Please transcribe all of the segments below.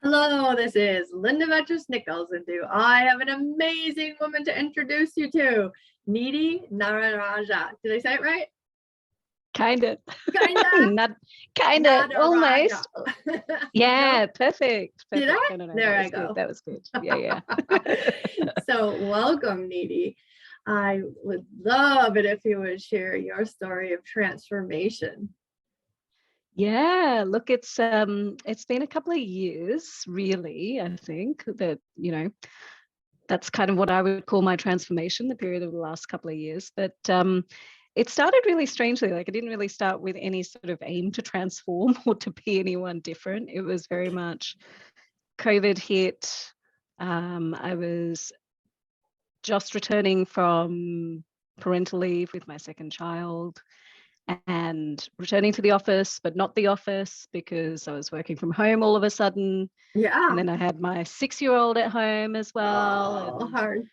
Hello, this is Linda Vettrus-Nichols, and do I have an amazing woman to introduce you to, Niti Nadarajah. Did I say it right? Kinda. Kinda? Kinda, almost. Yeah, No? perfect. Did I? No, there I go. go. That was good. Yeah. So welcome, Niti. I would love it if you would share your story of transformation. Yeah, look, it's been a couple of years, really. I think that, that's kind of what I would call my transformation, the period of the last couple of years. But it started really strangely. Like, I didn't really start with any sort of aim to transform or to be anyone different. It was very much COVID hit. I was just returning from parental leave with my second child and returning to the office, but not the office because I was working from home all of a sudden. Yeah. And then I had my 6-year-old at home as well. Oh, hard.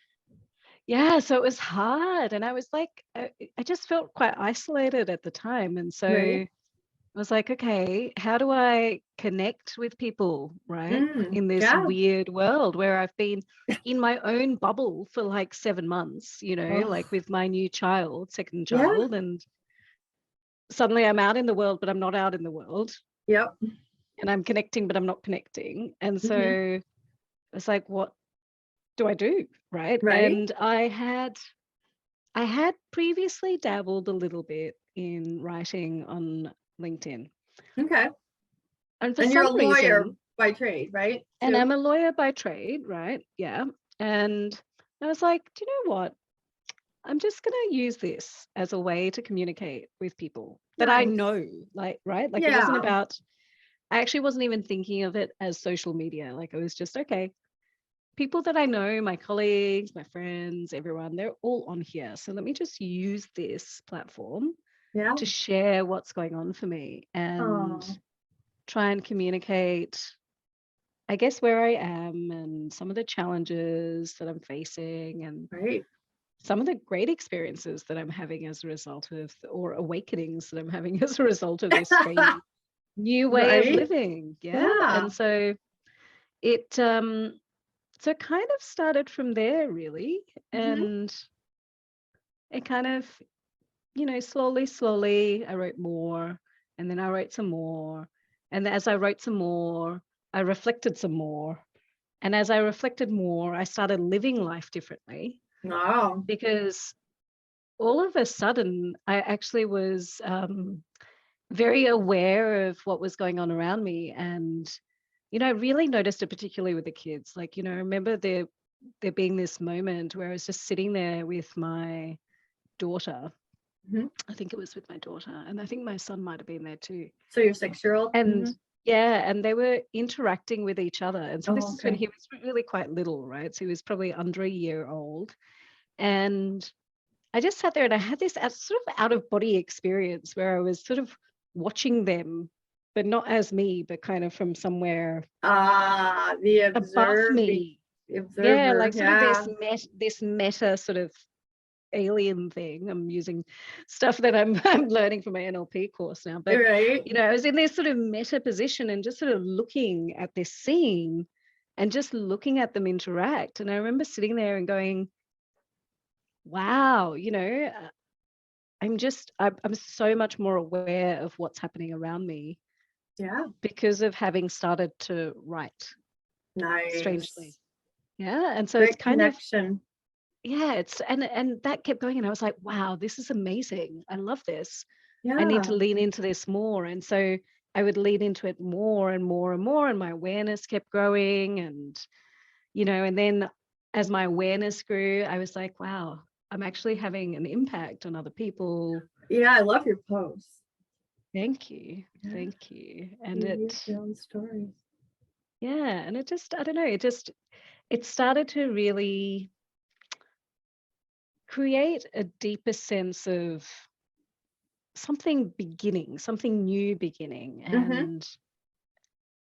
Yeah, so it was hard. And I was like, I just felt quite isolated at the time. And so Right. I was like, okay, how do I connect with people, right? In this weird world where I've been in my own bubble for like 7 months, like with my new child, second child. And suddenly I'm out in the world, but I'm not out in the world. Yep. And I'm connecting, but I'm not connecting. And so it's like, what do I do? Right. And I had previously dabbled a little bit in writing on LinkedIn. Okay. And for you're a some lawyer reason, by trade, right? and I'm a lawyer by trade, right? Yeah. And I was like, do you know what? I'm just going to use this as a way to communicate with people that I know, like, right? Like, it wasn't about, I actually wasn't even thinking of it as social media. Like, it was just, okay, people that I know, my colleagues, my friends, everyone, they're all on here. So let me just use this platform to share what's going on for me and try and communicate, I guess, where I am and some of the challenges that I'm facing and some of the great experiences that I'm having as a result of, or awakenings that I'm having as a result of this strange new way of living. And so it kind of started from there, really. And it kind of, slowly I wrote more, and then I wrote some more. And as I wrote some more, I reflected some more. And as I reflected more, I started living life differently. Wow. Because all of a sudden, I actually was very aware of what was going on around me. And, I really noticed it particularly with the kids. Like, I remember there being this moment where I was just sitting there with my daughter. I think it was with my daughter. And I think my son might have been there too. So your 6-year-old? And and they were interacting with each other. And so this is when he was really quite little, right? So he was probably under a year old. And I just sat there and I had this sort of out of body experience where I was sort of watching them, but not as me, but kind of from somewhere the above me. Observer, like sort of this meta sort of alien thing. I'm using stuff that I'm learning from my NLP course now, but I was in this sort of meta position and just sort of looking at this scene and just looking at them interact. And I remember sitting there and going, wow, I'm so much more aware of what's happening around me. Yeah. Because of having started to write. Nice. Strangely. Yeah. And so Great it's kind connection. of, it's, and that kept going. And I was like, wow, this is amazing. I love this. Yeah. I need to lean into this more. And so I would lean into it more and more and more. And my awareness kept growing. And, and then as my awareness grew, I was like, wow, I'm actually having an impact on other people. Yeah, I love your posts. Thank you. Yeah. Thank you. And your own stories. Yeah. And it just, I don't know, it started to really create a deeper sense of something new beginning. And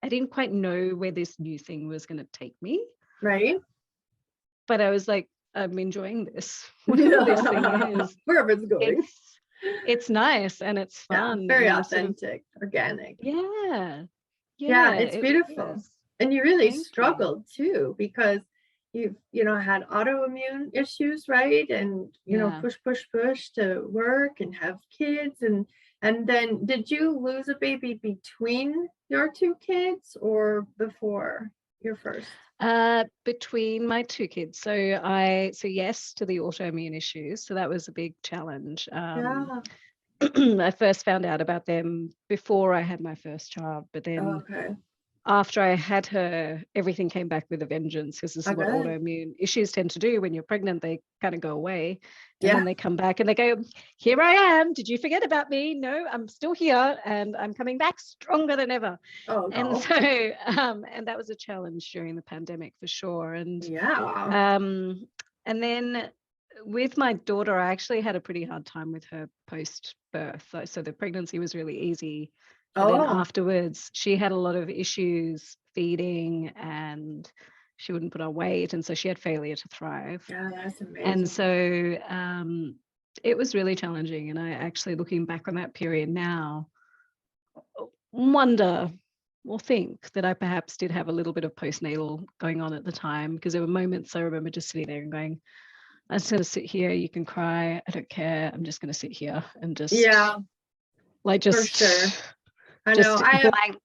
I didn't quite know where this new thing was going to take me. Right. But I was like, I'm enjoying this. Whatever this thing is. Wherever it's going. It's nice and it's fun. Yeah, very authentic, organic. Yeah. Yeah, it's beautiful. And you really Thank you. struggled too, because you've, had autoimmune issues, right? And, Yeah. push to work and have kids. And then did you lose a baby between your two kids or before your first? Between my two kids. So yes to the autoimmune issues. So that was a big challenge. Yeah. I first found out about them before I had my first child, but then Okay. after I had her, everything came back with a vengeance, because this is what Okay. autoimmune issues tend to do. When you're pregnant, they kind of go away, and Yeah. then they come back and they go, here I am. Did you forget about me? No, I'm still here, and I'm coming back stronger than ever. Oh, And no. so, and that was a challenge during the pandemic for sure. And Yeah. and then with my daughter, I actually had a pretty hard time with her post-birth. So the pregnancy was really easy. But then Oh, afterwards, she had a lot of issues feeding, and she wouldn't put on weight. And so she had failure to thrive. yeah, that's amazing. And so it was really challenging. And I actually, looking back on that period now, wonder or think that I perhaps did have a little bit of postnatal going on at the time, because there were moments I remember just sitting there and going, I'm just going to sit here. You can cry. I don't care. I'm just going to sit here and just, for sure. I just know. blank.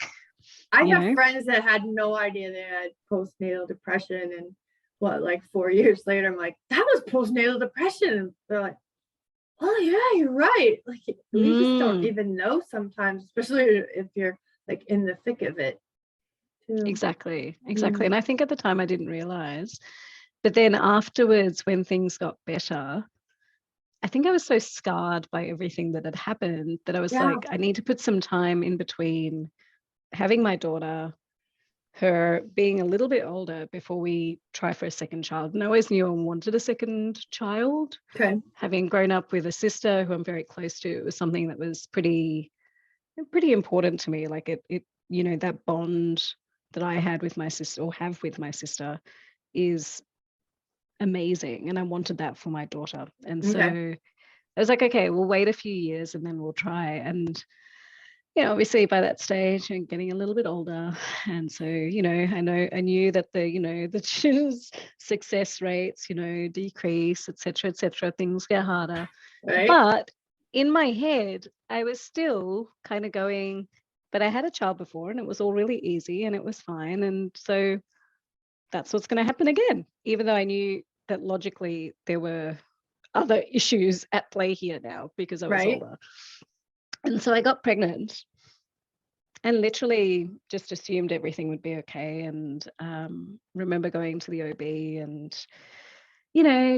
I have friends that had no idea they had postnatal depression, and like 4 years later, I'm like, that was postnatal depression. And they're like, oh yeah, you're right. Like we just don't even know sometimes, especially if you're like in the thick of it too. Exactly. And I think at the time I didn't realize, but then afterwards, when things got better, I think I was so scarred by everything that had happened that I was like, I need to put some time in between having my daughter, her being a little bit older, before we try for a second child. And I always knew I wanted a second child. Okay. Having grown up with a sister who I'm very close to, it was something that was pretty important to me. Like it that bond that I had with my sister, or have with my sister, is amazing. And I wanted that for my daughter. And so I was like, okay, we'll wait a few years and then we'll try. And obviously by that stage I'm getting a little bit older, and so I knew that the success rates decrease, etc. Things get harder, right? But in my head I was still kind of going, but I had a child before and it was all really easy and it was fine, and so that's what's going to happen again, even though I knew that logically there were other issues at play here now because I was older. And so I got pregnant and literally just assumed everything would be okay. And remember going to the OB and,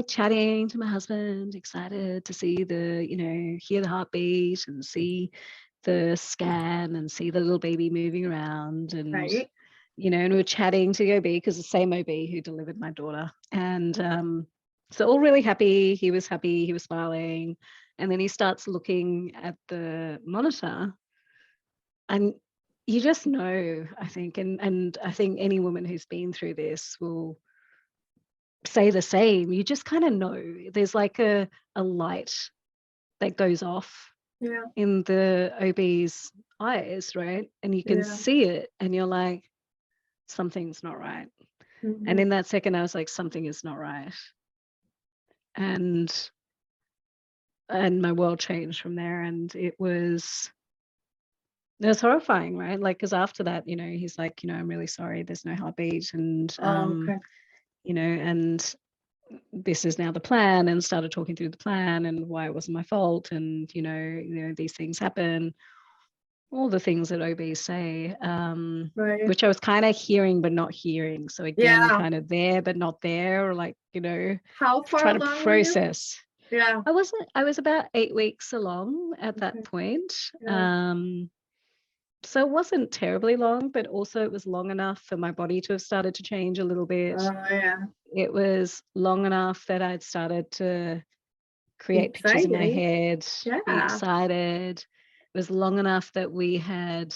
chatting to my husband, excited to see hear the heartbeat and see the scan and see the little baby moving around. And, and we were chatting to the OB, because the same OB who delivered my daughter. And so all really happy. He was happy. He was smiling. And then he starts looking at the monitor, and you just know, I think, and I think any woman who's been through this will say the same. You just kind of know there's like a light that goes off in the OB's eyes, right? And you can see it and you're like, something's not right. And in that second I was like, something is not right. And my world changed from there. And it was horrifying, right? Like, because after that, he's like, I'm really sorry, there's no heartbeat, and and this is now the plan, and started talking through the plan and why it wasn't my fault, and these things happen, all the things that OBs say, which I was kind of hearing but not hearing. So again, kind of there but not there, or like, how far trying along to process. I was about 8 weeks along at that point. So it wasn't terribly long, but also it was long enough for my body to have started to change a little bit. It was long enough that I'd started to create pictures in my head, be excited. It was long enough that we had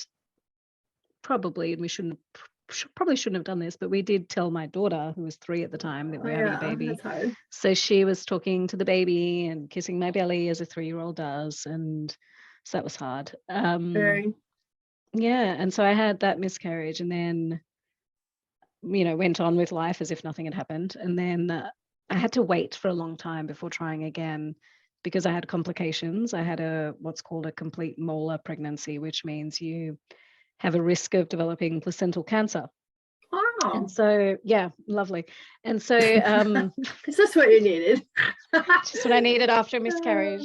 probably, and we probably shouldn't have done this, but we did tell my daughter, who was 3 at the time, that we were having a baby. That's hard. So she was talking to the baby and kissing my belly as a 3-year-old does, and so that was hard. Very. Yeah, and so I had that miscarriage, and then went on with life as if nothing had happened. And then I had to wait for a long time before trying again because I had complications. I had what's called a complete molar pregnancy, which means you have a risk of developing placental cancer. Wow. And so, yeah, lovely. And so, is this what you needed? just what I needed after a miscarriage.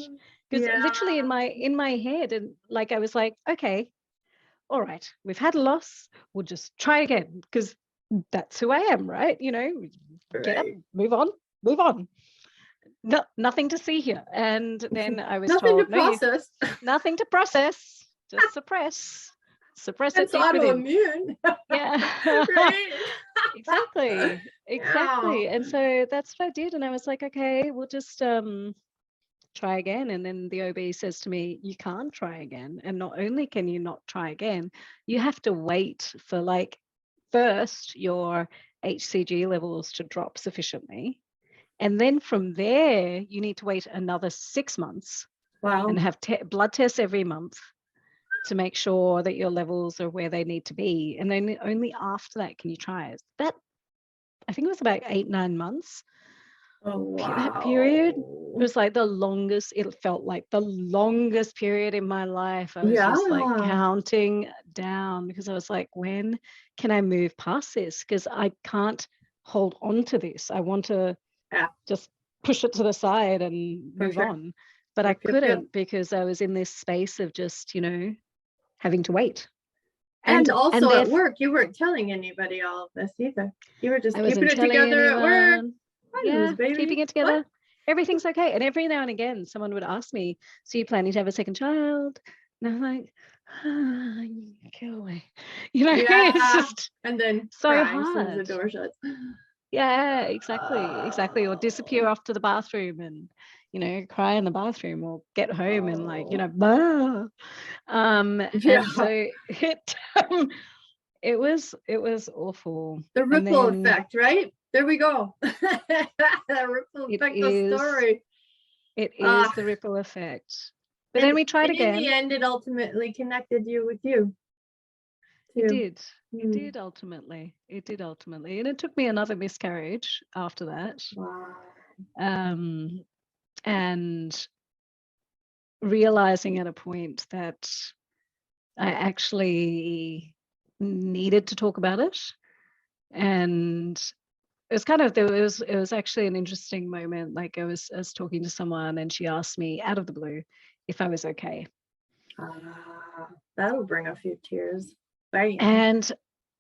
Because literally in my head, and like I was like, okay, all right, we've had a loss. We'll just try again because that's who I am, right? Get up, move on. No, nothing to see here. And then I was nothing told, to process. Nothing to process. Just suppress it's it deep within. autoimmune. Yeah. Right? Exactly. Yeah. And so that's what I did. And I was like, okay, we'll just try again. And then the OB says to me, you can't try again. And not only can you not try again, you have to wait for first your HCG levels to drop sufficiently. And then from there, you need to wait another 6 months. Wow. And have blood tests every month to make sure that your levels are where they need to be. And then only after that can you try it. That, I think it was about 8-9 months. Oh, wow. That period was like the longest, it felt like the longest period in my life. I was just like counting down because I was like, when can I move past this? Because I can't hold on to this. I want to just push it to the side and move on. But I couldn't because I was in this space of just, having to wait. And also at work, you weren't telling anybody all of this either. You were just keeping it together at work. Yeah, keeping it together. What? Everything's okay. And every now and again, someone would ask me, so you planning to have a second child? And I'm like, go away. It's just and then so hard. The door shuts. Yeah, exactly. Or disappear off to the bathroom and, cry in the bathroom, or get home and blah. And so it was awful. The ripple effect, right? There we go. The ripple effect of story. It is the ripple effect. But then we tried again. In the end, it ultimately connected you with you. It did. It did ultimately. And it took me another miscarriage after that. Wow. And realizing at a point that I actually needed to talk about it. And it was it was actually an interesting moment. Like I was talking to someone and she asked me out of the blue if I was okay. That'll bring a few tears. Bam. And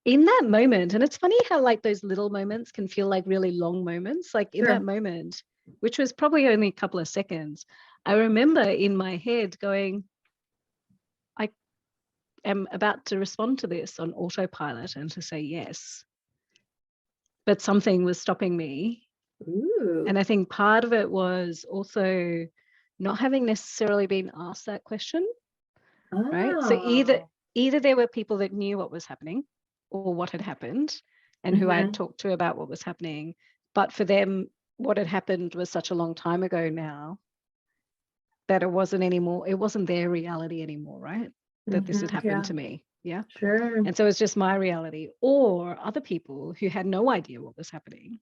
in that moment, and it's funny how those little moments can feel like really long moments. Like in that moment, which was probably only a couple of seconds, I remember in my head going, I am about to respond to this on autopilot and to say yes. But something was stopping me. Ooh. And I think part of it was also not having necessarily been asked that question. Right. So either there were people that knew what was happening or what had happened and who I had talked to about what was happening. But for them, what had happened was such a long time ago now that it wasn't their reality anymore, right? That this had happened to me. Yeah. Sure. And so it's just my reality, or other people who had no idea what was happening.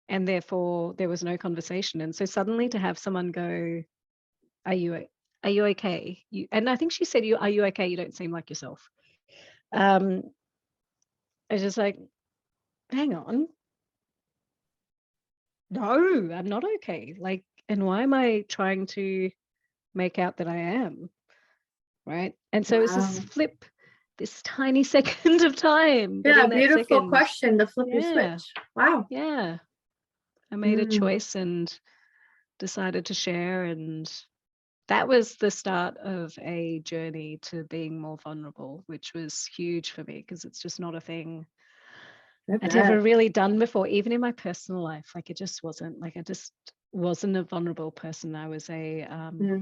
And therefore there was no conversation. And so suddenly to have someone go, are you okay? And I think she said, are you okay? You don't seem like yourself. I was just like, hang on. No, I'm not okay. And why am I trying to make out that I am? Right. And so it's this flip, this tiny second of time. Yeah, beautiful question to flip your switch. Wow. Yeah. I made a choice and decided to share, and that was the start of a journey to being more vulnerable, which was huge for me because it's just not a thing I'd ever really done before, even in my personal life. It just wasn't. I just wasn't a vulnerable person. I was a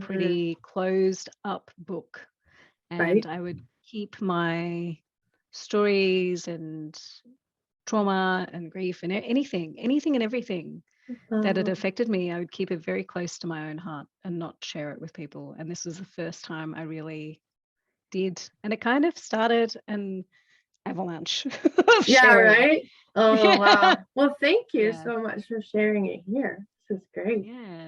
pretty closed up book, and I would keep my stories and trauma and grief and anything and everything that had affected me, I would keep it very close to my own heart and not share it with people. And this was the first time I really did. And it kind of started an avalanche of sharing. Right. Oh, wow. Well, thank you Yeah. so much for sharing it here. This is great. Yeah.